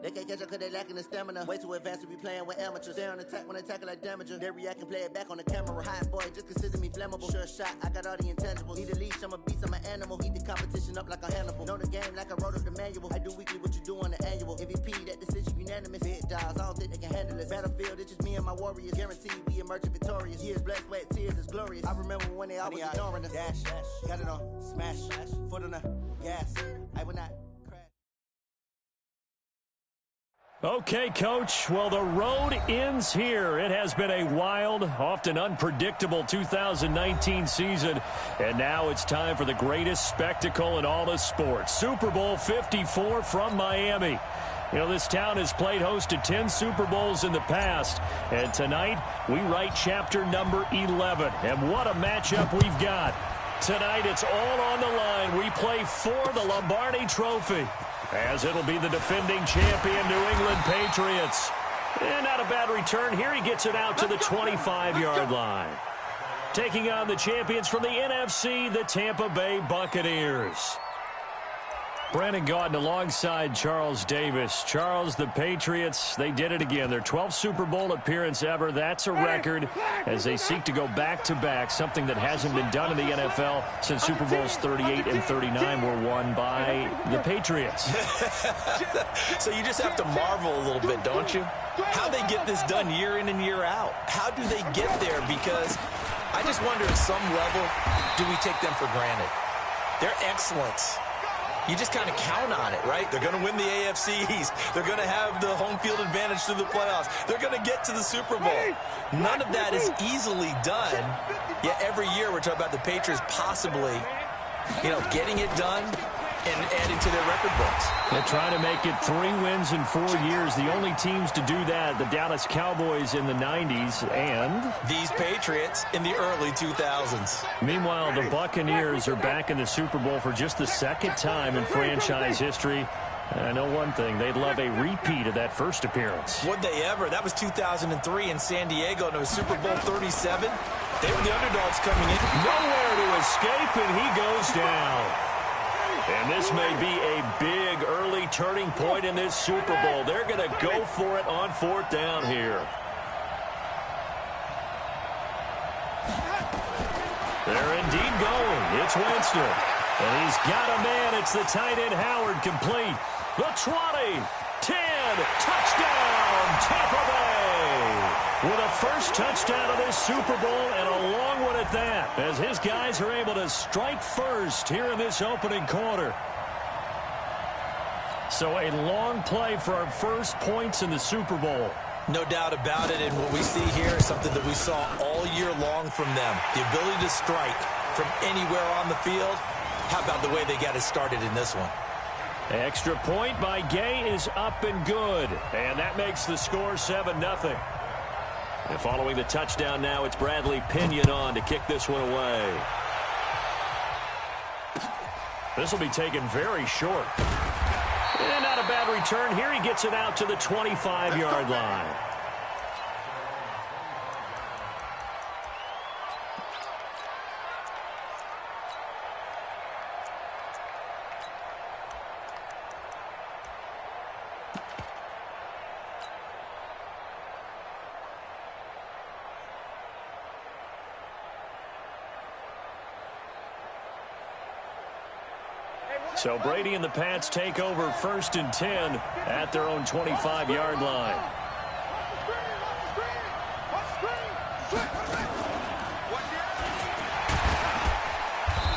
They can't catch up cause they lacking the stamina. Way too advanced to be playing with amateurs. They on attack when they tackle like damager. They react and play it back on the camera. Hot boy, just consider me flammable. Sure shot, I got all the intangibles. Need a leash, I'm a beast, I'm an animal. Heat the competition up like a Hannibal. Know the game like I wrote up the manual. I do weekly what you do on the annual. MVP, that decision unanimous. Big dogs, I don't think they can handle it. Battlefield, it's just me and my warriors. Guaranteed we emerge victorious. Years, blood, sweat, tears is glorious. I remember when they always ignoring us. Dash, got it on, smash, foot on the gas. I will not. Okay, Coach. Well, the road ends here. It has been a wild, often unpredictable 2019 season. And now it's time for the greatest spectacle in all of sports. Super Bowl 54 from Miami. You know, this town has played host to 10 Super Bowls in the past. And tonight, we write chapter number 11. And what a matchup we've got. Tonight, it's all on the line. We play for the Lombardi Trophy, as it'll be the defending champion New England Patriots. And not a bad return here. He gets it out to the 25-yard line. Taking on the champions from the NFC, the Tampa Bay Buccaneers. Brandon Gaudin alongside Charles Davis. Charles, the Patriots, they did it again. Their 12th Super Bowl appearance ever. That's a record as they seek to go back-to-back, something that hasn't been done in the NFL since Super Bowls 38 and 39 were won by the Patriots. So you just have to marvel a little bit, don't you? How they get this done year in and year out. How do they get there? Because I just wonder at some level, do we take them for granted? Their excellence, you just kind of count on it, right? They're going to win the AFC East. They're going to have the home field advantage through the playoffs. They're going to get to the Super Bowl. None of that is easily done. Yet every year we're talking about the Patriots possibly, getting it done and adding to their record books. They're trying to make it 3 wins in 4 years. The only teams to do that, the Dallas Cowboys in the 90s and these Patriots in the early 2000s. Meanwhile, the Buccaneers are back in the Super Bowl for just the second time in franchise history. I know one thing, they'd love a repeat of that first appearance. Would they ever? That was 2003 in San Diego, and it was Super Bowl 37. They were the underdogs coming in. Nowhere to escape, and he goes down. And this may be a big early turning point in this Super Bowl. They're going to go for it on 4th down here. They're indeed going. It's Winston. And he's got a man. It's the tight end Howard complete. The 20, 10, touchdown, Tampa Bay. With a first touchdown of this Super Bowl, and a long one at that, as his guys are able to strike first here in this opening quarter. So a long play for our first points in the Super Bowl. No doubt about it, and what we see here is something that we saw all year long from them. The ability to strike from anywhere on the field. How about the way they got it started in this one? Extra point by Gay is up and good, and that makes the score 7-0. And following the touchdown now, it's Bradley Pinion on to kick this one away. This will be taken very short. And not a bad return here. He gets it out to the 25-yard line. So Brady and the Pats take over 1st and 10 at their own 25-yard line.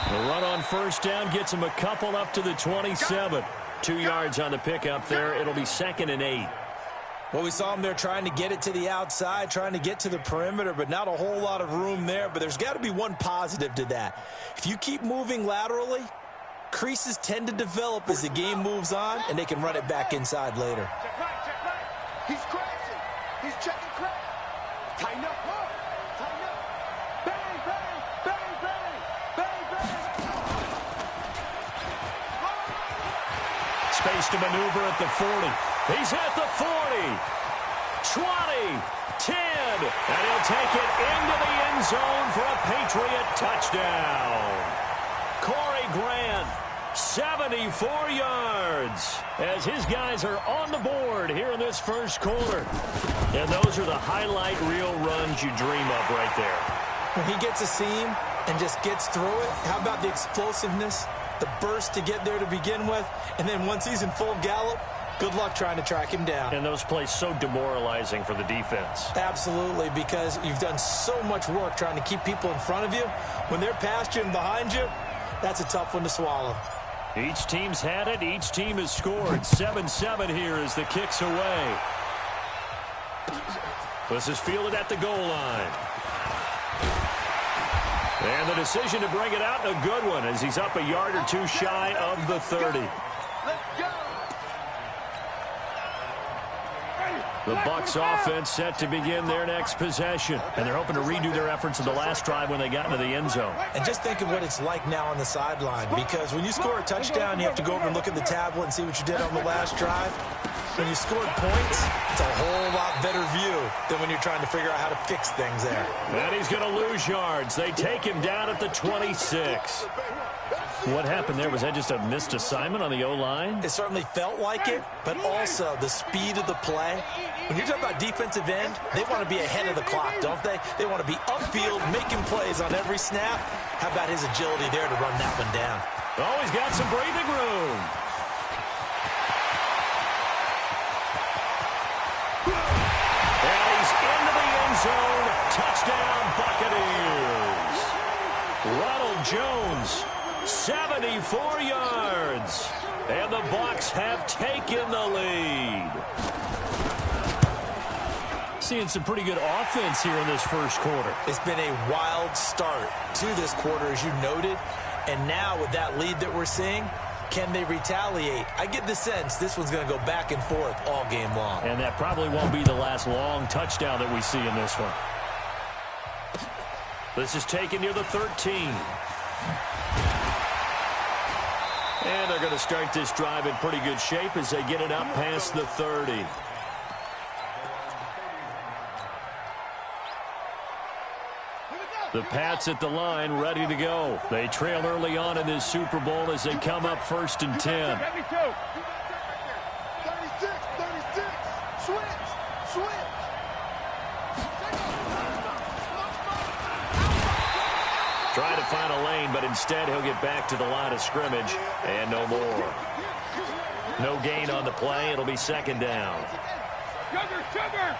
The run on 1st down gets him a couple up to the 27. 2 yards on the pickup there. It'll be 2nd and 8. Well, we saw him there trying to get it to the outside, trying to get to the perimeter, but not a whole lot of room there. But there's got to be one positive to that. If you keep moving laterally, creases tend to develop as the game moves on, and they can run it back inside later. Check right. He's crashing. He's checking crack. Tighten up. Tighten up. Bang, bang, bang, bang, bang, bang. Space to maneuver at the 40. He's at the 40. 20, 10, and he'll take it into the end zone for a Patriot touchdown. Corey Grant 74 yards as his guys are on the board here in this first quarter. And those are the highlight reel runs you dream of right there. When he gets a seam and just gets through it, how about the explosiveness, the burst to get there to begin with, and then once he's in full gallop, good luck trying to track him down. And those plays so demoralizing for the defense. Absolutely, because you've done so much work trying to keep people in front of you. When they're past you and behind you, that's a tough one to swallow. Each team's had it. Each team has scored. 7-7 here as the kick's away. This is fielded at the goal line. And the decision to bring it out, a good one, as he's up a yard or two shy of the 30. The Bucs offense set to begin their next possession. And they're hoping to redo their efforts in the last drive when they got into the end zone. And just think of what it's like now on the sideline, because when you score a touchdown, you have to go over and look at the tablet and see what you did on the last drive. When you scored points, it's a whole lot better view than when you're trying to figure out how to fix things there. And he's going to lose yards. They take him down at the 26. What happened there? Was that just a missed assignment on the O-line? It certainly felt like it, but also the speed of the play. When you're talking about defensive end, they want to be ahead of the clock, don't they? They want to be upfield, making plays on every snap. How about his agility there to run that one down? Oh, he's got some breathing room. And he's into the end zone. Touchdown, Buccaneers. Ronald Jones, 74 yards. And the Bucs have taken the lead. Seeing some pretty good offense here in this first quarter. It's been a wild start to this quarter, as you noted. And now with that lead that we're seeing, can they retaliate? I get the sense this one's going to go back and forth all game long. And that probably won't be the last long touchdown that we see in this one. This is taken near the 13. And they're going to start this drive in pretty good shape as they get it up past the 30. The Pats at the line, ready to go. They trail early on in this Super Bowl as they come up 1st and 10. 36, 36, switch. Trying to find a lane, but instead he'll get back to the line of scrimmage, and no more. No gain on the play. It'll be 2nd down. Sugar.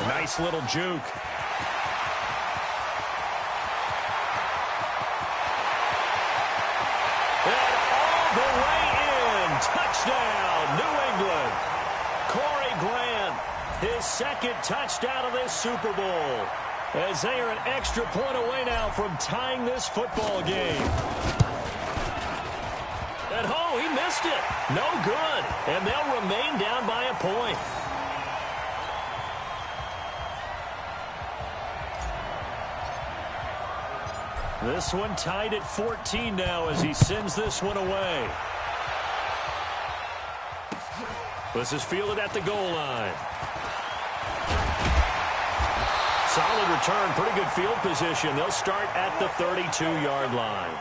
Nice little juke. And all the way in. Touchdown, New England. Corey Grant, his 2nd touchdown of this Super Bowl. As they are an extra point away now from tying this football game. And oh, he missed it. No good. And they'll remain down by a point. This one tied at 14 now as he sends this one away. This is fielded at the goal line. Solid return, pretty good field position. They'll start at the 32-yard line.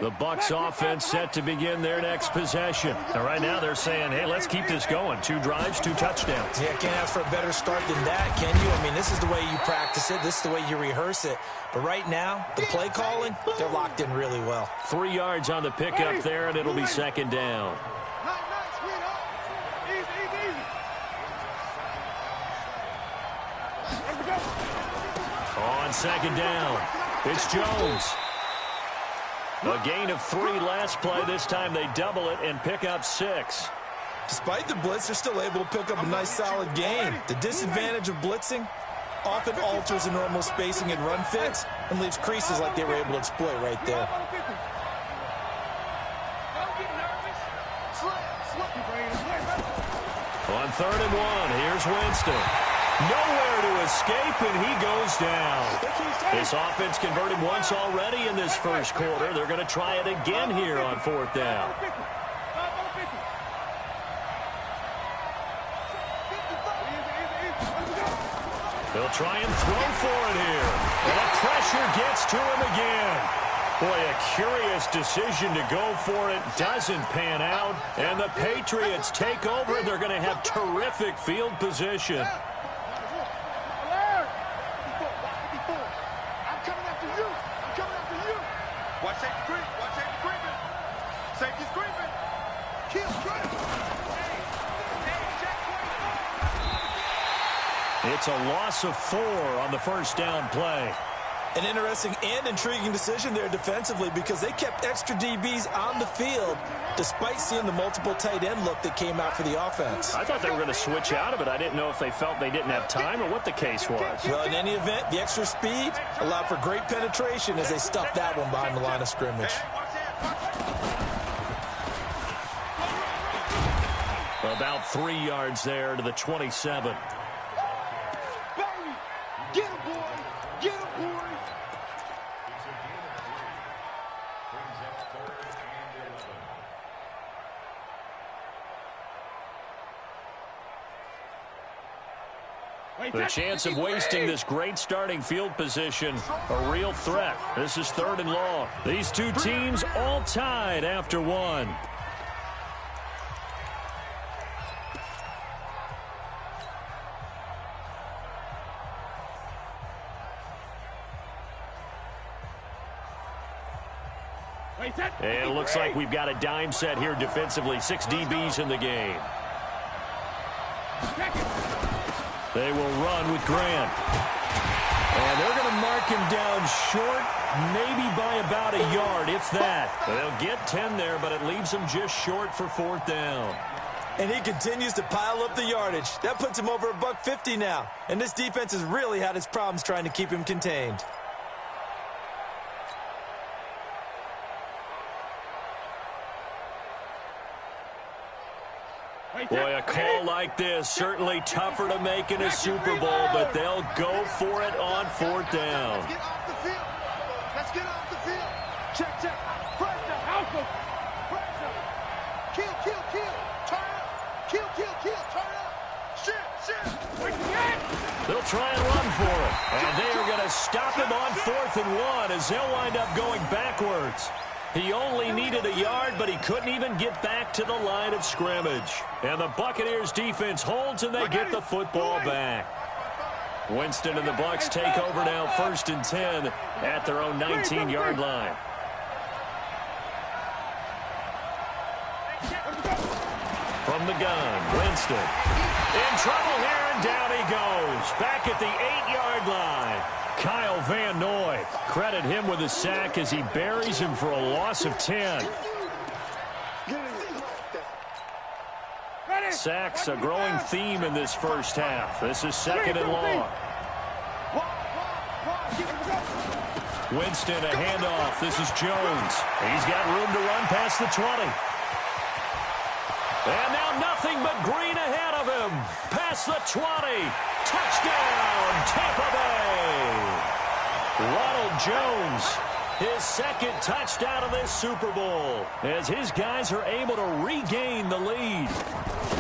The Bucs offense set to begin their next possession. And right now they're saying, hey, let's keep this going. 2 drives, 2 touchdowns. Yeah, can't ask for a better start than that, can you? I mean, this is the way you practice it. This is the way you rehearse it. But right now, the play calling, they're locked in really well. 3 yards on the pickup there, and it'll be 2nd down. On 2nd down, it's Jones. A gain of 3 last play. This time they double it and pick up 6. Despite the blitz, they're still able to pick up a nice, solid gain. The disadvantage of blitzing often alters the normal spacing and run fits and leaves creases like they were able to exploit right there. On 3rd and 1, here's Winston. Nowhere to escape, and he goes down. This offense converted once already in this first quarter. They're going to try it again here on fourth down. They'll try and throw for it here. And the pressure gets to him again. Boy, a curious decision to go for it. Doesn't pan out. And the Patriots take over. They're going to have terrific field position. I'm coming after you. I'm coming after you. Watch safety creep. Watch safety creeping. Safety's creeping. Kill creep. It's a loss of 4 on the first down play. An interesting and intriguing decision there defensively because they kept extra DBs on the field despite seeing the multiple tight end look that came out for the offense. I thought they were going to switch out of it. I didn't know if they felt they didn't have time or what the case was. Well, in any event, the extra speed allowed for great penetration as they stuffed that one behind the line of scrimmage. About 3 yards there to the 27. Get him, boy. Get him, boy. The chance of wasting this great starting field position, a real threat. This is 3rd and long. These two teams all tied after 1. And it looks like we've got a dime set here defensively. 6 DBs in the game. They will run with Grant. And they're going to mark him down short, maybe by about a yard, if that. They'll get 10 there, but it leaves them just short for 4th down. And he continues to pile up the yardage. That puts him over $150 now. And this defense has really had its problems trying to keep him contained. Boy, a call like this, certainly tougher to make in a Super Bowl, but they'll go for it on 4th down. Let's get off the field. Let's get off the field. Check, check. Pressure. Alpha. Pressure. Kill, kill, kill. Turn up. Kill, kill, kill. Turn up. Shit, shit. They'll try and run for it. And they are going to stop him on 4th and 1 as they'll wind up going backwards. He only needed a yard, but he couldn't even get back to the line of scrimmage. And the Buccaneers defense holds, and they get the football back. Winston and the Bucs take over now, 1st and 10 at their own 19-yard line. From the gun, Winston. In trouble here, and down he goes. Back at the 8-yard line. Kyle Van Noy, credit him with a sack as he buries him for a loss of 10. Sacks a growing theme in this first half. This is 2nd and long. Winston, a handoff. This is Jones. He's got room to run past the 20. And now nothing but green ahead of him. Past the 20. Touchdown, Tampa Bay. Ronald Jones, his 2nd touchdown of this Super Bowl, as his guys are able to regain the lead.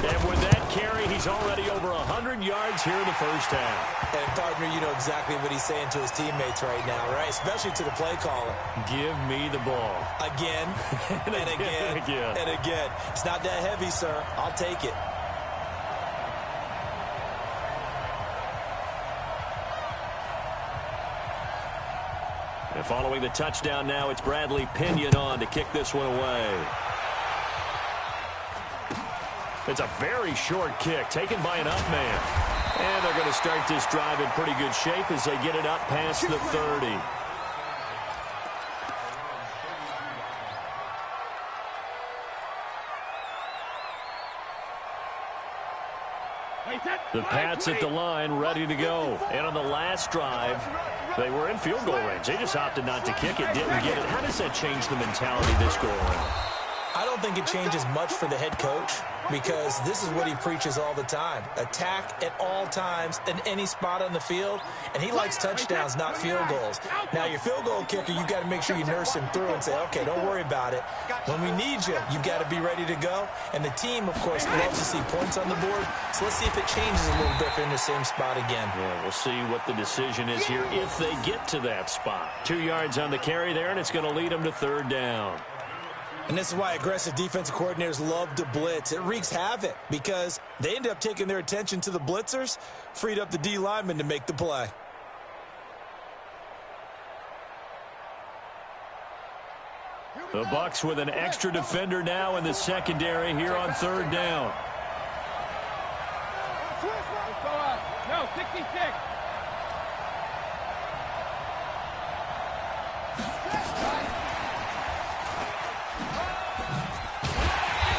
And with that carry, he's already over 100 yards here in the first half. And, partner, you know exactly what he's saying to his teammates right now, right? Especially to the play caller. Give me the ball. Again, and again, and again. and again. It's not that heavy, sir. I'll take it. And following the touchdown now, it's Bradley Pinion on to kick this one away. It's a very short kick taken by an up man. And they're going to start this drive in pretty good shape as they get it up past the 30. The Pats at the line, ready to go. And on the last drive, they were in field goal range. They just opted not to kick it, didn't get it. How does that change the mentality this go around? I don't think it changes much for the head coach because this is what he preaches all the time. Attack at all times in any spot on the field, and he likes touchdowns, not field goals. Now, your field goal kicker, you've got to make sure you nurse him through and say, okay, don't worry about it. When we need you, you've got to be ready to go. And the team, of course, loves to see points on the board, so let's see if it changes a little bit if they're in the same spot again. Yeah, we'll see what the decision is here if they get to that spot. 2 yards on the carry there, and it's going to lead them to third down. And this is why aggressive defensive coordinators love to blitz. It wreaks havoc because they end up taking their attention to the blitzers, freed up the D lineman to make the play. The Bucs with an extra defender now in the secondary here on third down. No, 66.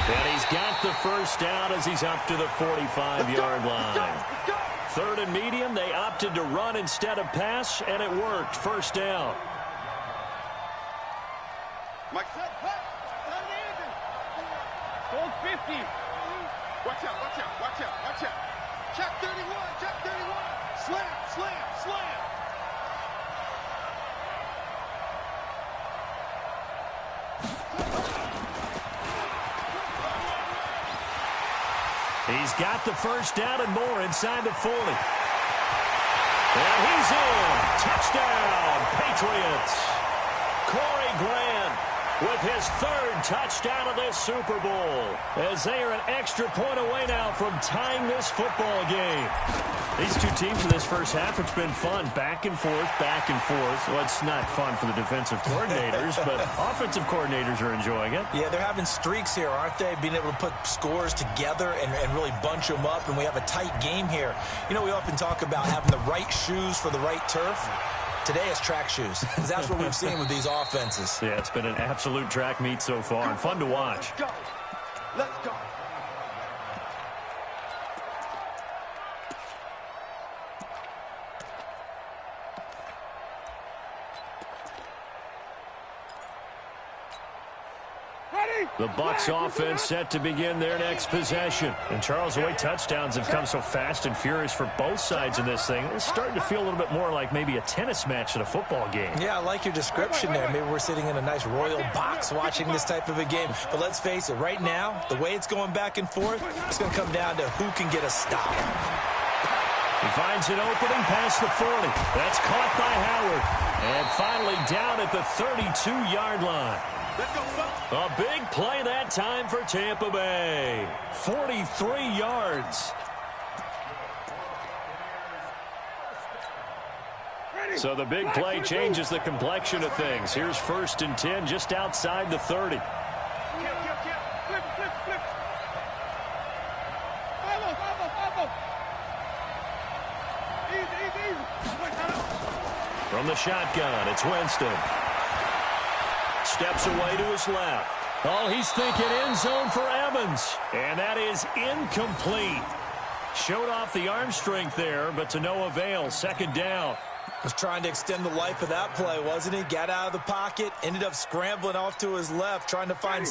And he's got the first down as he's up to the 45-yard line. Third and medium, they opted to run instead of pass, and it worked. First down. Mike, hold 50. Watch out, watch out, watch out, watch out. Check 31, check 31. Slam, slam, slam. He's got the first down and more inside the 40. And he's in. Touchdown, Patriots. Corey Grant with his third touchdown of this Super Bowl, as they are an extra point away now from tying this football game. These two teams in this first half, it's been fun. Back and forth, back and forth. Well, it's not fun for the defensive coordinators, but offensive coordinators are enjoying it. Yeah, they're having streaks here, aren't they? Being able to put scores together and really bunch them up, and we have a tight game here. You know, we often talk about having the right shoes for the right turf. Today is track shoes, because that's what we've seen with these offenses. Yeah, it's been an absolute track meet so far, and fun to watch. Let's go. Let's go. The Bucs offense set to begin their next possession. And Charles, the way touchdowns have come so fast and furious for both sides in this thing, it's starting to feel a little bit more like maybe a tennis match at a football game. Yeah, I like your description there. Maybe we're sitting in a nice royal box watching this type of a game. But let's face it, right now, the way it's going back and forth, it's going to come down to who can get a stop. He finds an opening past the 40. That's caught by Howard. And finally down at the 32-yard line. A big play that time for Tampa Bay. 43 yards. So the big play changes the complexion of things. Here's 1st and 10 just outside the 30. Flip, flip, flip. Follow. Easy. From the shotgun, it's Winston. Steps away to his left. Oh, he's thinking end zone for Evans. And that is incomplete. Showed off the arm strength there, but to no avail. Second down. Was trying to extend the life of that play, wasn't he? Got out of the pocket, ended up scrambling off to his left, trying to find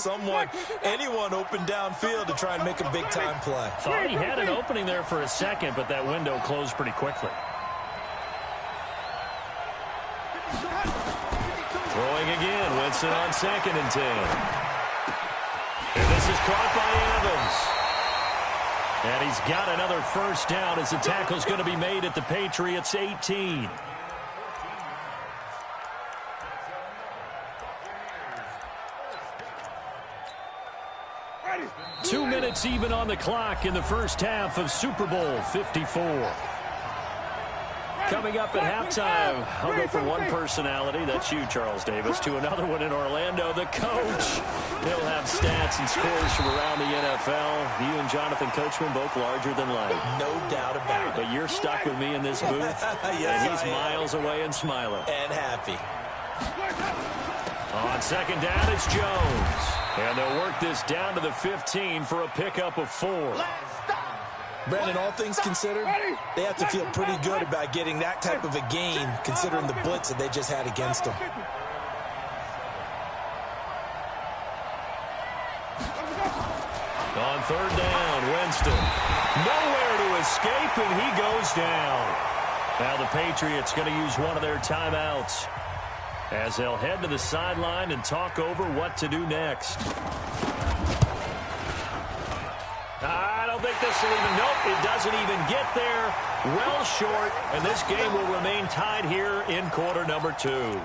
anyone open downfield to try and make a big-time play. Thought he had an opening there for a second, but that window closed pretty quickly. Throwing again, Winston on 2nd and 10. And this is caught by Evans. And he's got another first down as the tackle's going to be made at the Patriots' 18. Ready. 2 minutes even on the clock in the first half of Super Bowl 54. Coming up at halftime, I'll go from one personality, that's you, Charles Davis, to another one in Orlando, the coach. He'll have stats and scores from around the NFL. You and Jonathan Coachman, both larger than life. No doubt about it. But you're stuck with me in this booth, yes, and he's miles away and smiling. And happy. On second down, it's Jones. And they'll work this down to the 15 for a pickup of 4. Brandon, all things considered, they have to feel pretty good about getting that type of a gain, considering the blitz that they just had against them. On third down, Winston. Nowhere to escape, and he goes down. Now the Patriots going to use one of their timeouts as they'll head to the sideline and talk over what to do next. I don't think this will even, nope, it doesn't even get there. Well short, and this game will remain tied here in quarter number 2.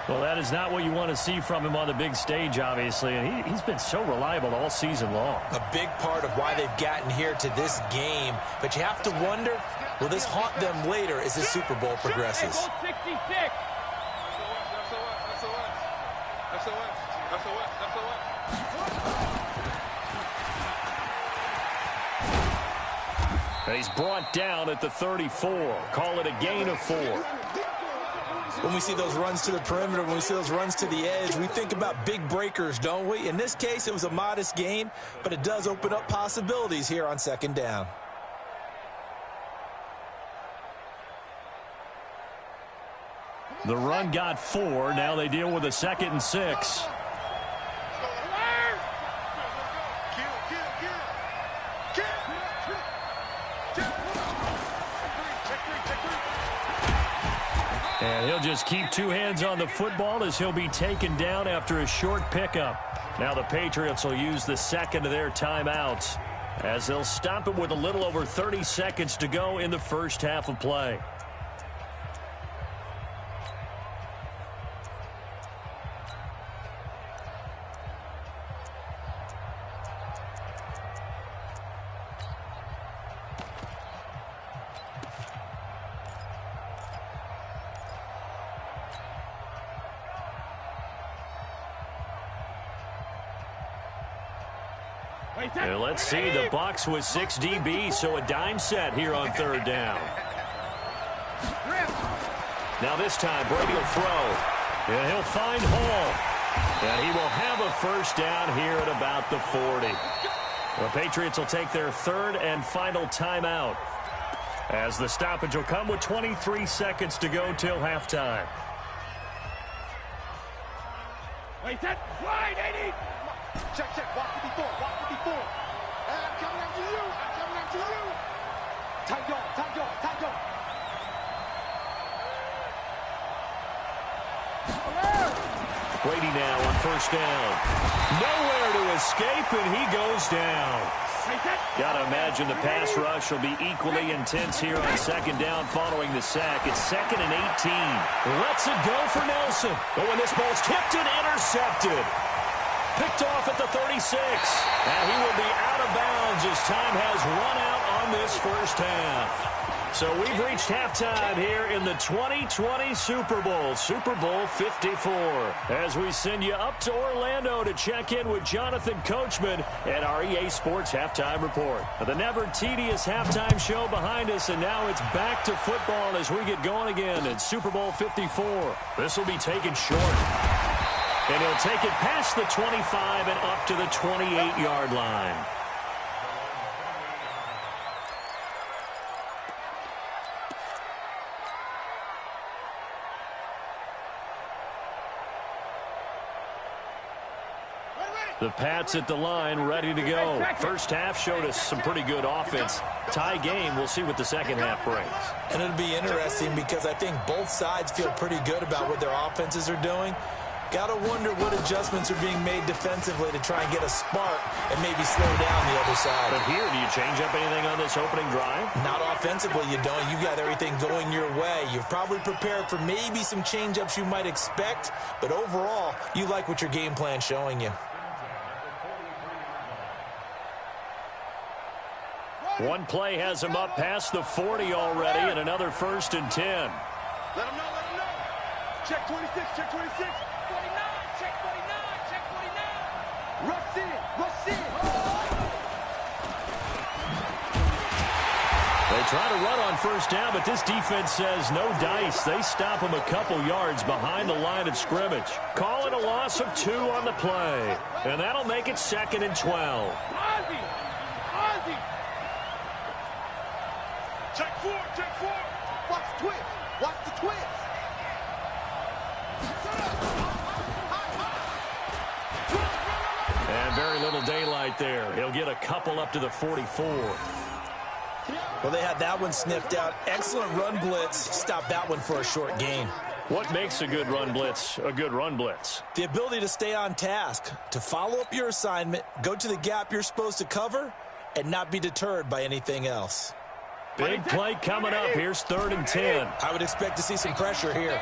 Well, that is not what you want to see from him on the big stage, obviously, and he's been so reliable all season long. A big part of why they've gotten here to this game, but you have to wonder, will this haunt them later as the Super Bowl progresses? And he's brought down at the 34. Call it a gain of 4. When we see those runs to the perimeter, when we see those runs to the edge, we think about big breakers, don't we? In this case, it was a modest gain, but it does open up possibilities here on second down. The run got 4. Now they deal with a 2nd and 6. And he'll just keep 2 hands on the football as he'll be taken down after a short pickup. Now the Patriots will use the 2nd of their timeouts as they'll stop it with a little over 30 seconds to go in the first half of play. And let's see, the Bucs with 6 DB, so a dime set here on third down. Now this time, Brady will throw. And he'll find Hall. And he will have a first down here at about the 40. The Patriots will take their 3rd and final timeout as the stoppage will come with 23 seconds to go till halftime. Wait, that wide, 80. Check, walk 54, walk 54. And I'm coming after you, Tight yard. Brady now on first down. Nowhere to escape, and he goes down. Got to imagine the pass rush will be equally intense here on second down following the sack. It's 2nd and 18. Lets it go for Nelson. Oh, and this ball's tipped and intercepted. Picked off at the 36. And he will be out of bounds as time has run out on this first half. So we've reached halftime here in the 2020 Super Bowl, Super Bowl 54. As we send you up to Orlando to check in with Jonathan Coachman and our EA Sports Halftime Report. The never tedious halftime show behind us, and now it's back to football as we get going again in Super Bowl 54. This will be taken short. And he'll take it past the 25 and up to the 28-yard line. The Pats at the line, ready to go. First half showed us some pretty good offense. Tie game, we'll see what the second half brings. And it'll be interesting because I think both sides feel pretty good about what their offenses are doing. Got to wonder what adjustments are being made defensively to try and get a spark and maybe slow down the other side. But here, do you change up anything on this opening drive? Not offensively, you don't. You got everything going your way. You've probably prepared for maybe some change-ups you might expect, but overall, you like what your game plan's showing you. One play has him up past the 40 already, and another 1st and 10. Let him know. Check 26, check 26. 49, check 49, check 49. Rush in. They try to run on first down, but this defense says no dice. They stop him a couple yards behind the line of scrimmage. Call it a loss of 2 on the play, and that'll make it 2nd and 12. Ozzy. Check 4. Watch the twist. And very little daylight right there. He'll get a couple up to the 44. Well, they had that one sniffed out. Excellent run blitz. Stop that one for a short gain. What makes a good run blitz a good run blitz? The ability to stay on task, to follow up your assignment, go to the gap you're supposed to cover, and not be deterred by anything else. Big play coming up. Here's 3rd and 10. I would expect to see some pressure here.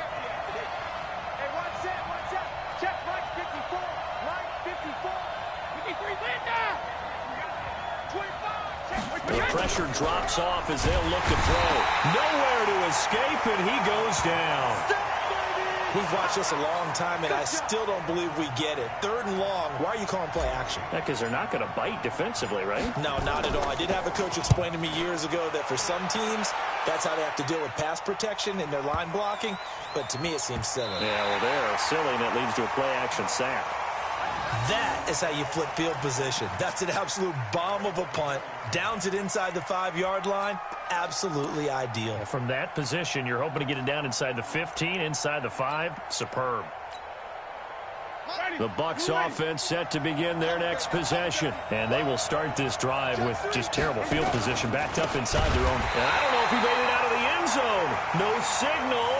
The pressure drops off as they'll look to throw. Nowhere to escape, and he goes down. We've watched this a long time, and I still don't believe we get it. 3rd and long. Why are you calling play action? Because they're not going to bite defensively, right? No, not at all. I did have a coach explain to me years ago that for some teams, that's how they have to deal with pass protection in their line blocking. But to me, it seems silly. Yeah, well, they're silly, and it leads to a play-action sack. That is how you flip field position. That's an absolute bomb of a punt. Downs it inside the 5-yard line. Absolutely ideal. From that position, you're hoping to get it down inside the 15, inside the 5. Superb. The Bucs offense set to begin their next possession. And they will start this drive with just terrible field position backed up inside their own. And I don't know if he made it out of the end zone. No signal.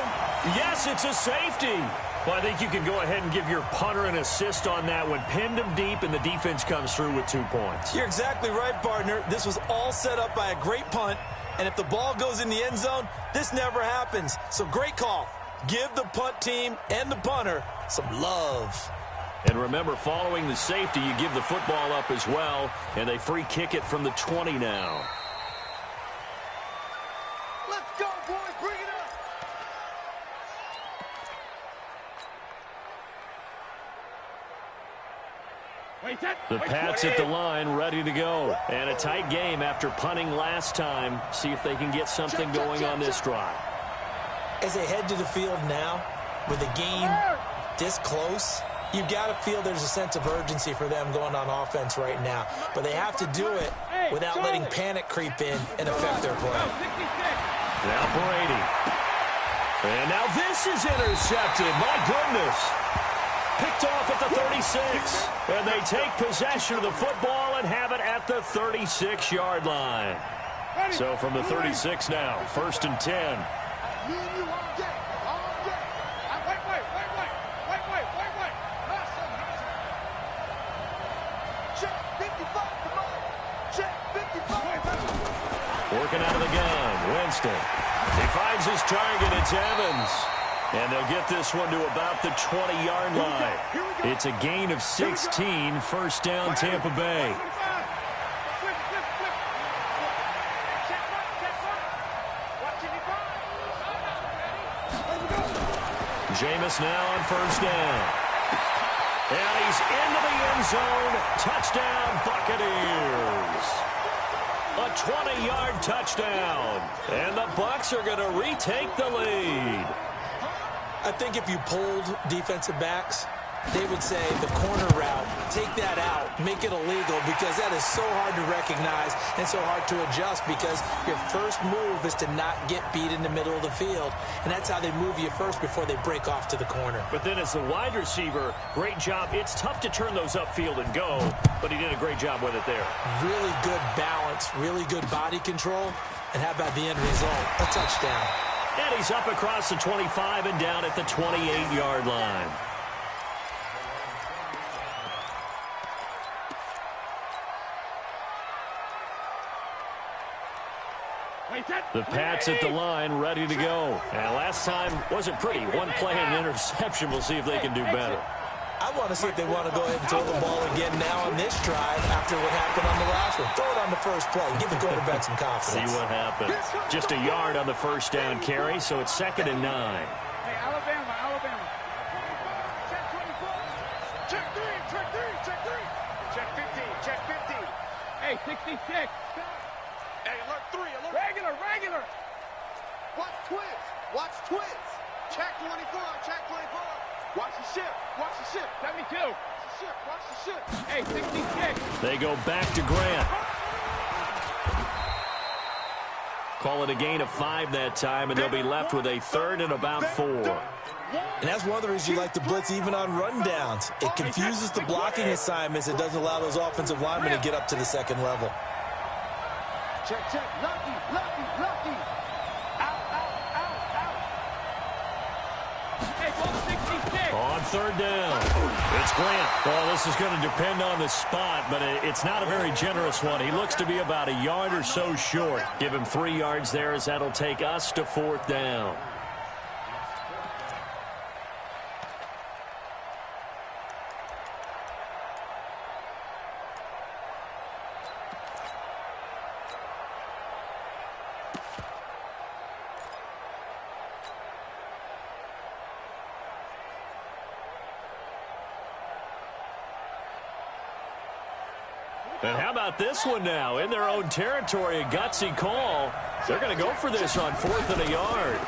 Yes, it's a safety. Well, I think you can go ahead and give your punter an assist on that one. Pinned him deep, and the defense comes through with 2 points. You're exactly right, partner. This was all set up by a great punt. And if the ball goes in the end zone, this never happens. So great call. Give the punt team and the punter some love. And remember, following the safety, you give the football up as well. And they free kick it from the 20 now. Let's go, boys. Bring it up. The Pats at the line, ready to go. And a tight game after punting last time. See if they can get something going on this drive. As they head to the field now, with the game this close, you've got to feel there's a sense of urgency for them going on offense right now. But they have to do it without letting panic creep in and affect their play. Now Brady. And now this is intercepted. My goodness. Picked off at the 36. And they take possession of the football and have it at the 36-yard line. So from the 36 now, 1st and 10. Me and you all day. All day. Wait. Check 55, come on. Check 55. Working out of the gun, Winston. He finds his target, it's Evans. And they'll get this one to about the 20-yard line. It's a gain of 16, 1st down Tampa Bay. Jameis now on 1st down. And he's into the end zone. Touchdown, Buccaneers. A 20-yard touchdown. And the Bucs are going to retake the lead. I think if you polled defensive backs, they would say the corner route, take that out, make it illegal, because that is so hard to recognize and so hard to adjust, because your first move is to not get beat in the middle of the field. And that's how they move you first before they break off to the corner. But then as the wide receiver, great job. It's tough to turn those upfield and go, but he did a great job with it there. Really good balance, really good body control. And how about the end result? A touchdown. And he's up across the 25 and down at the 28-yard line. The Pats at the line, ready to go. And last time wasn't pretty. One play and an interception. We'll see if they can do better. I want to see if they want to go ahead and throw the ball again now on this drive after what happened on the last one. Throw it on the first play. Give the quarterback some confidence. See what happens. Just a yard on the 1st down carry, so it's 2nd and 9. Hey, Alabama. Check 24. Check 3. Check 15. Check 50. Hey, 66. Hey, alert 3. Alert. Regular. Watch twins. Check 24. Check 24. Watch the ship. 72. Watch the ship. Hey, 66. They go back to Grant. Call it a gain of 5 that time, and they'll be left with a 3rd and about 4. And that's one of the reasons you like to blitz even on rundowns. It confuses the blocking assignments. It doesn't allow those offensive linemen to get up to the second level. Check, check. Lucky, lucky, lucky. Out, out, out, out. Hey, 66. On third down, it's Grant. Well, this is going to depend on the spot, but it's not a very generous one. He looks to be about a yard or so short. Give him 3 yards there, as that'll take us to fourth down. And how about this one now? In their own territory, a gutsy call. They're going to go for this on 4th and a yard.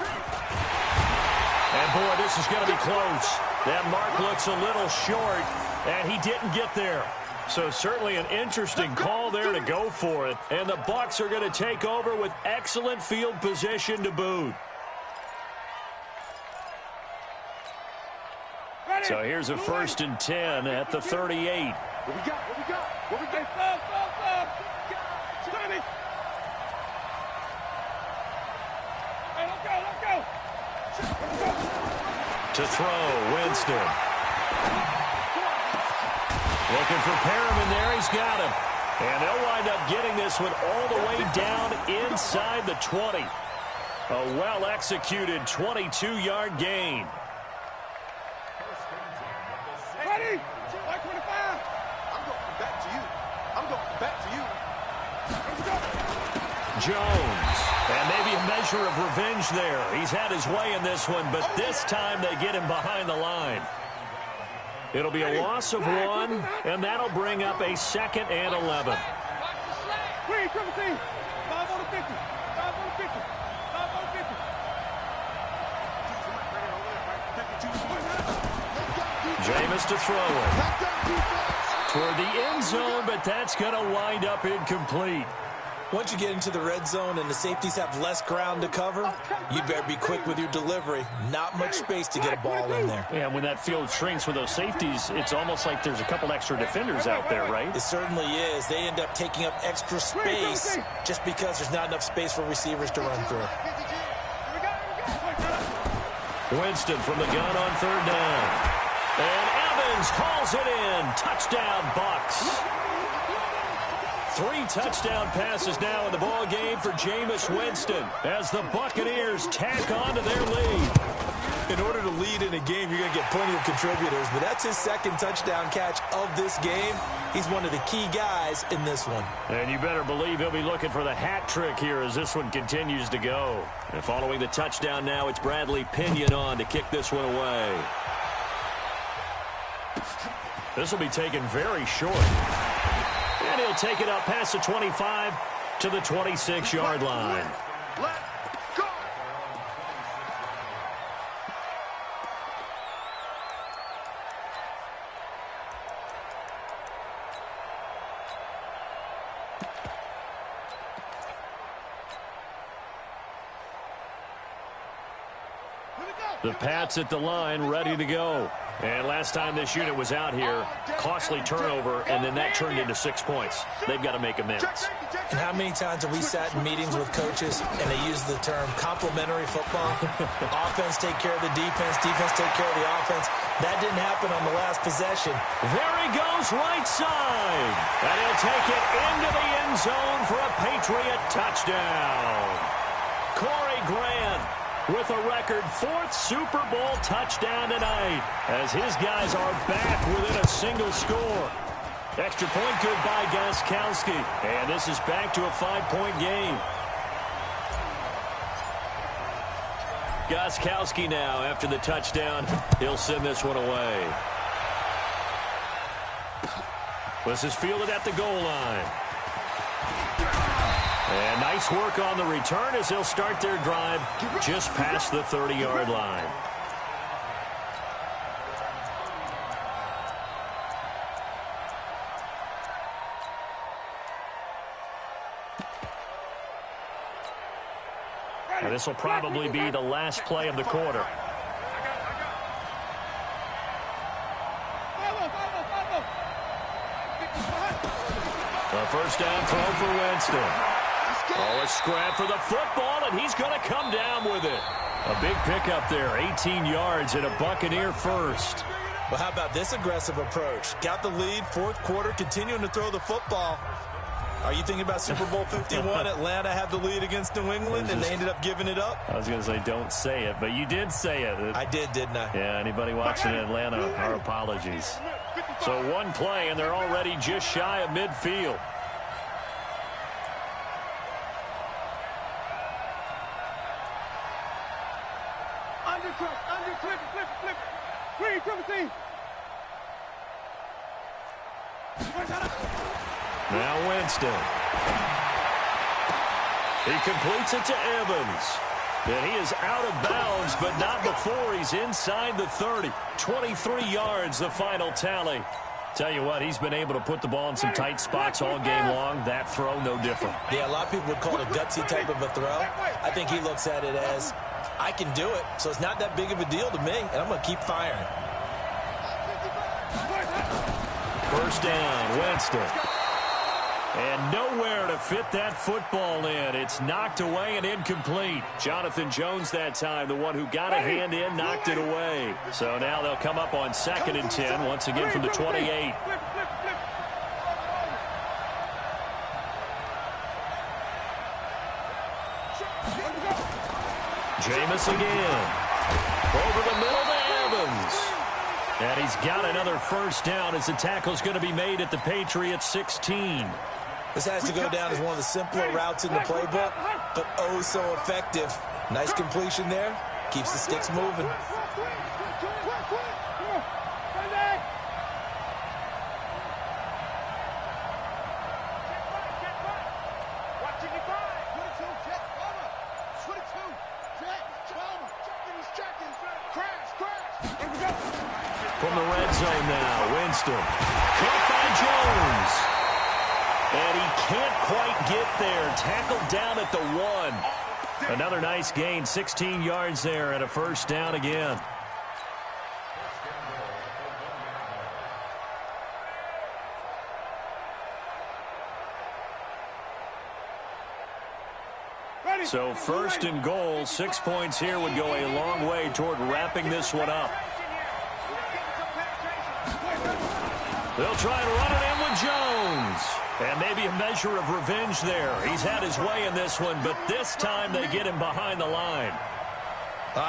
And, boy, this is going to be close. That mark looks a little short, and he didn't get there. So certainly an interesting call there to go for it. And the Bucs are going to take over with excellent field position to boot. So here's a 1st and 10 at the 38. What we got? What we got? What we got? Stop, stop, stop. Tommy. Hey, let's go, let's go. To throw, Winston. Looking for Perriman there. He's got him. And they'll wind up getting this one all the way down inside the 20. A well-executed 22-yard gain. Ready? 125. I'm going back to you. I'm going back to you. Let's go. Jones. And maybe a measure of revenge there. He's had his way in this one, but this time they get him behind the line. It'll be a loss of 1, and that'll bring up a 2nd and 11. Green, 17. 5 on the 50. 5 on the 50. 5 on the 50. Jameis to throw it. Toward the end zone, but that's going to wind up incomplete. Once you get into the red zone and the safeties have less ground to cover, you better be quick with your delivery. Not much space to get a ball in there. Yeah, when that field shrinks with those safeties, it's almost like there's a couple extra defenders out there, right? It certainly is. They end up taking up extra space just because there's not enough space for receivers to run through. Winston from the gun on 3rd down. And Evans calls it in. Touchdown, Bucs. 3 touchdown passes now in the ball game for Jameis Winston as the Buccaneers tack on to their lead. In order to lead in a game, you're going to get plenty of contributors, but that's his 2nd touchdown catch of this game. He's one of the key guys in this one. And you better believe he'll be looking for the hat trick here as this one continues to go. And following the touchdown now, it's Bradley Pinion on to kick this one away. This will be taken very short. And he'll take it up past the 25 to the 26-yard line. Let go. The Pats at the line, ready to go. And last time this unit was out here, costly turnover, and then that turned into 6 points. They've got to make amends. And how many times have we sat in meetings with coaches and they use the term complementary football? Offense take care of the defense, defense take care of the offense. That didn't happen on the last possession. There he goes, right side. And he'll take it into the end zone for a Patriot touchdown. Corey Grant with a record 4th Super Bowl touchdown tonight as his guys are back within a single score. Extra point good by Gostkowski. And this is back to a 5-point game. Gostkowski now after the touchdown. He'll send this one away. This is fielded at the goal line. And nice work on the return as they'll start their drive just past the 30-yard line. And this will probably be the last play of the quarter. A first down throw for Winston. Oh, a scrap for the football, and he's going to come down with it. A big pickup there, 18 yards and a Buccaneer first. Well, how about this aggressive approach? Got the lead, fourth quarter, continuing to throw the football. Are you thinking about Super Bowl 51? Atlanta had the lead against New England, and they ended up giving it up? I was going to say don't say it, but you did say it. I did, didn't I? Yeah, anybody watching in Atlanta, our apologies. So one play, and they're already just shy of midfield. Now Winston. He completes it to Evans. And he is out of bounds, but not before he's inside the 30. 23 yards, the final tally. Tell you what, he's been able to put the ball in some tight spots all game long. That throw, no different. Yeah, a lot of people would call it a gutsy type of a throw. I think he looks at it as, I can do it, so it's not that big of a deal to me, and I'm going to keep firing. First down, Winston. And nowhere to fit that football in. It's knocked away and incomplete. Jonathan Jones that time, the one who got a hand in, knocked it away. So now they'll come up on 2nd and 10, once again from the 28. Jameis again. Over the middle to Evans. And he's got another first down as the tackle's going to be made at the Patriots 16. This has to go down as one of the simpler routes in the playbook, but oh so effective. Nice completion there. Keeps the sticks moving. From the red zone now, Winston. Caught by Jones. And he can't quite get there. Tackled down at the 1. Another nice gain, 16 yards there and a first down again. So first and goal, 6 points here would go a long way toward wrapping this one up. They'll try and run it in with Jones. And maybe a measure of revenge there. He's had his way in this one, but this time they get him behind the line.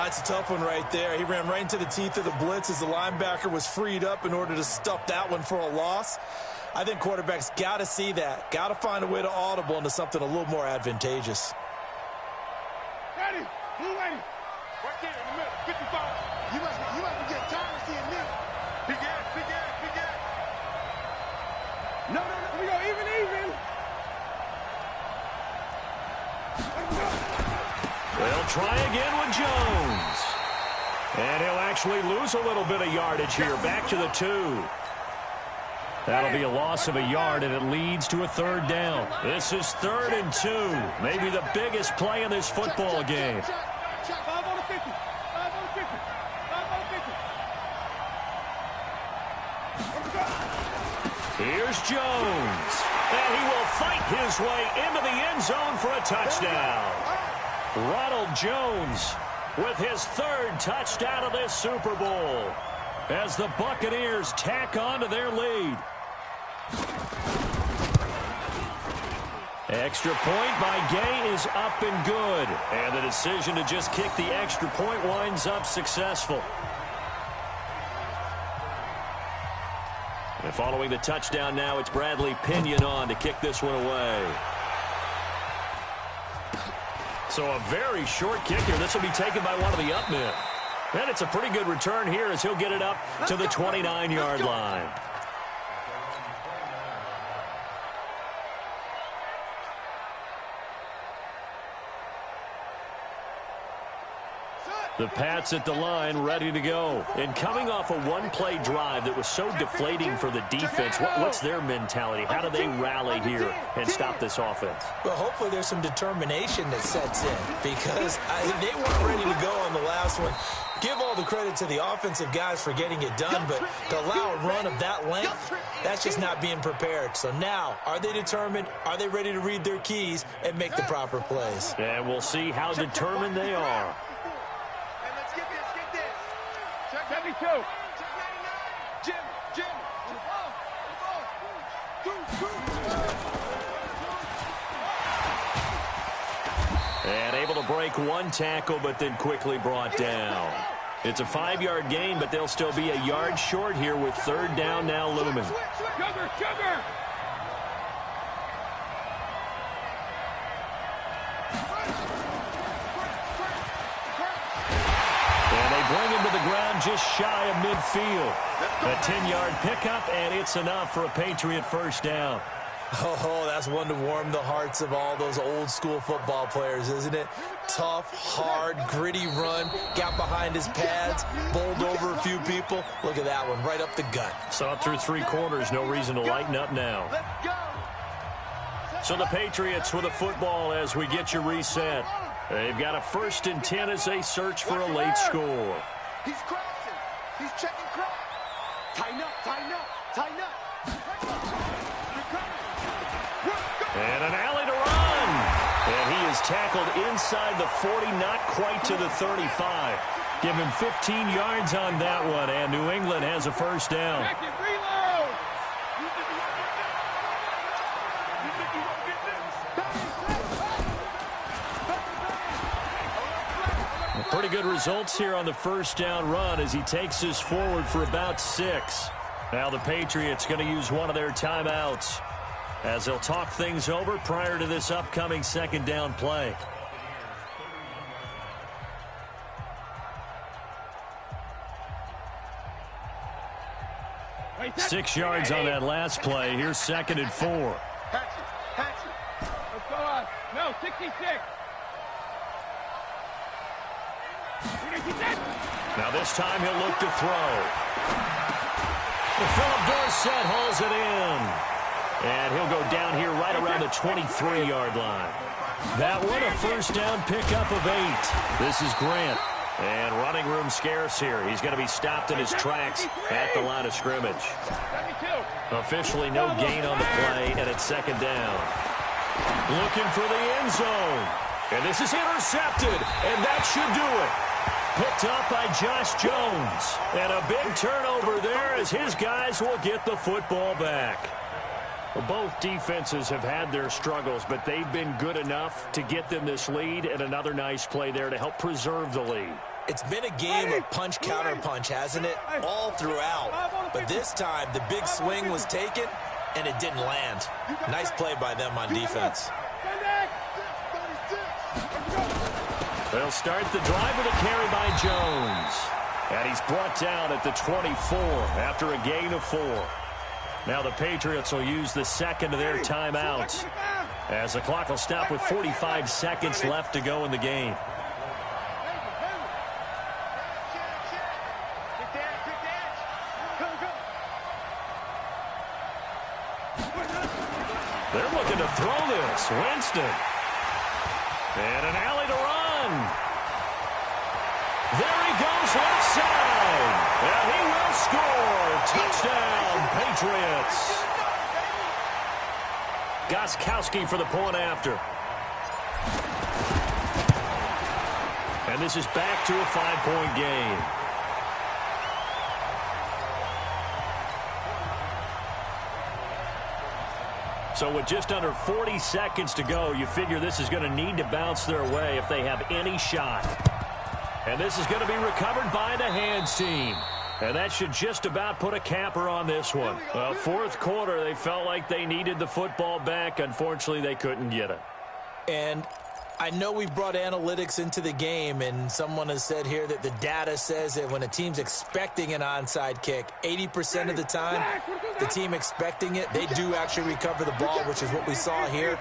It's a tough one right there. He ran right into the teeth of the blitz as the linebacker was freed up in order to stuff that one for a loss. I think quarterbacks got to see that. Got to find a way to audible into something a little more advantageous. Ready, blue lady. Right there in the middle, 55. You must be getting tired of seeing me. Big ass, big ass, big ass. No, we go even. They'll try again with Jones. And he'll actually lose a little bit of yardage here, back to the 2. That'll be a loss of a yard, and it leads to a third down. This is 3rd and 2, maybe the biggest play in this football game. 5 on the 50. 5 on the 50. 5 on the 50. Here's Jones. And he will fight his way into the end zone for a touchdown. Ronald Jones with his 3rd touchdown of this Super Bowl as the Buccaneers tack on to their lead. Extra point by Gay is up and good. And the decision to just kick the extra point winds up successful. And following the touchdown now, it's Bradley Pinion on to kick this one away. So a very short kick here. This will be taken by one of the up men. And it's a pretty good return here as he'll get it up to the 29-yard line. Set. The Pats at the line, ready to go. And coming off a one-play drive that was so deflating for the defense, what's their mentality? How do they rally here and stop this offense? Well, hopefully there's some determination that sets in because they weren't ready to go on the last one. Give all the credit to the offensive guys for getting it done, but to allow a run of that length, that's just not being prepared. So now, are they determined? Are they ready to read their keys and make the proper plays? And we'll see how determined they are. 72. Jim. And able to break one tackle, but then quickly brought down. It's a 5-yard gain, but they'll still be a yard short here with third down now looming. Sugar. Bring him to the ground just shy of midfield. A 10-yard pickup, and it's enough for a Patriot first down. Oh, that's one to warm the hearts of all those old-school football players, isn't it? Tough, hard, gritty run, got behind his pads, bowled over a few people. Look at that one, right up the gut. Saw it through 3 quarters, no reason to lighten up now. So the Patriots with a football as we get you reset. They've got a 1st and 10 as they search for a late score. He's crossing. He's checking cross. Tighten up. And an alley to run. And he is tackled inside the 40, not quite to the 35. Give him 15 yards on that one, and New England has a first down. Pretty good results here on the first down run as he takes us forward for about 6. Now the Patriots going to use one of their timeouts as they'll talk things over prior to this upcoming second down play. Six yards on that last play. Here's 2nd and 4. Let's go on. No, 66. Now this time he'll look to throw. Philip Dorsett hauls it in. And he'll go down here right around the 23-yard line. That one a first down pickup of 8. This is Grant. And running room scarce here. He's going to be stopped in his tracks at the line of scrimmage. Officially no gain on the play, and it's 2nd down. Looking for the end zone. And this is intercepted, and that should do it. Picked up by Josh Jones. And a big turnover there as his guys will get the football back. Well, both defenses have had their struggles, but they've been good enough to get them this lead, and another nice play there to help preserve the lead. It's been a game of punch-counter-punch, hasn't it? All throughout. But this time, the big swing was taken, and it didn't land. Nice play by them on defense. They'll start the drive with a carry by Jones. And he's brought down at the 24 after a gain of 4. Now the Patriots will use the 2nd of their timeouts as the clock will stop with 45 seconds left to go in the game. They're looking to throw this. Winston. And an alley to run. There he goes left side. And he will score. Touchdown, Patriots. Gostkowski for the point after. And this is back to a 5-point game. So with just under 40 seconds to go, you figure this is going to need to bounce their way if they have any shot. And this is going to be recovered by the hands team. And that should just about put a capper on this one. Well, 4th quarter, they felt like they needed the football back. Unfortunately, they couldn't get it. And I know we brought analytics into the game, and someone has said here that the data says that when a team's expecting an onside kick, 80% of the time, the team expecting it, they do actually recover the ball, which is what we saw here.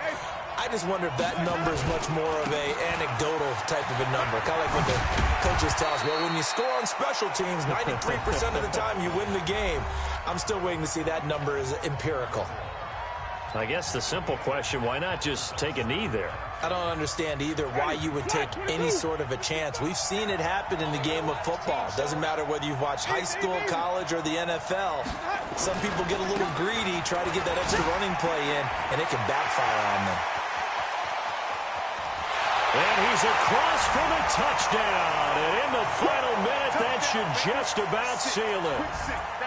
I just wonder if that number is much more of a anecdotal type of a number. Kind of like when the coaches tell us, well, when you score on special teams, 93% of the time you win the game. I'm still waiting to see that number is empirical. I guess the simple question, why not just take a knee there? I don't understand either why you would take any sort of a chance. We've seen it happen in the game of football. Doesn't matter whether you've watched high school, college, or the NFL. Some people get a little greedy, try to get that extra running play in, and it can backfire on them. And he's across for the touchdown. And in the final minute, that should just about seal it.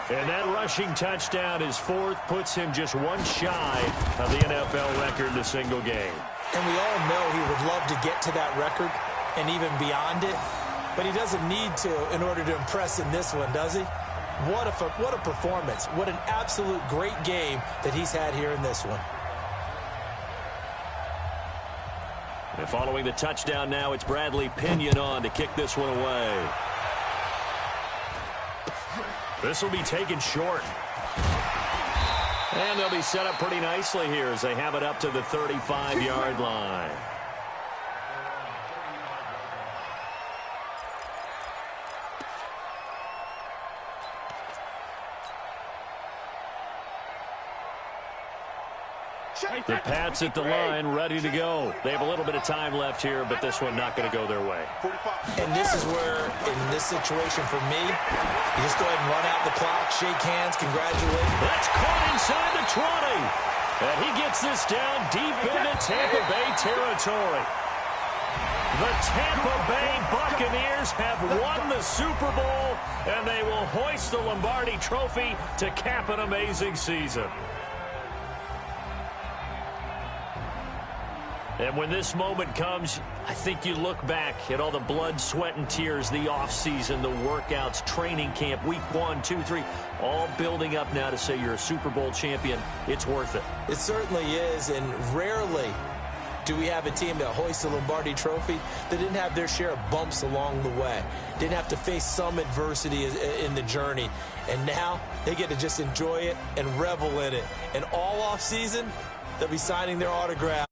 And that rushing touchdown, his fourth, puts him just one shy of the NFL record in a single game. And we all know he would love to get to that record and even beyond it. But he doesn't need to in order to impress in this one, does he? What a performance. What an absolute great game that he's had here in this one. And following the touchdown now, it's Bradley Pinion on to kick this one away. This will be taken short. And they'll be set up pretty nicely here as they have it up to the 35-yard line. The Pats at the line, ready to go. They have a little bit of time left here, but this one not going to go their way. And this is where, in this situation for me, you just go ahead and run out the clock, shake hands, congratulate. That's caught inside the 20. And he gets this down deep into Tampa Bay territory. The Tampa Bay Buccaneers have won the Super Bowl, and they will hoist the Lombardi Trophy to cap an amazing season. And when this moment comes, I think you look back at all the blood, sweat, and tears, the offseason, the workouts, training camp, week 1, 2, 3, all building up now to say you're a Super Bowl champion. It's worth it. It certainly is, and rarely do we have a team that hoists the Lombardi Trophy that didn't have their share of bumps along the way, didn't have to face some adversity in the journey, and now they get to just enjoy it and revel in it. And all offseason, they'll be signing their autograph.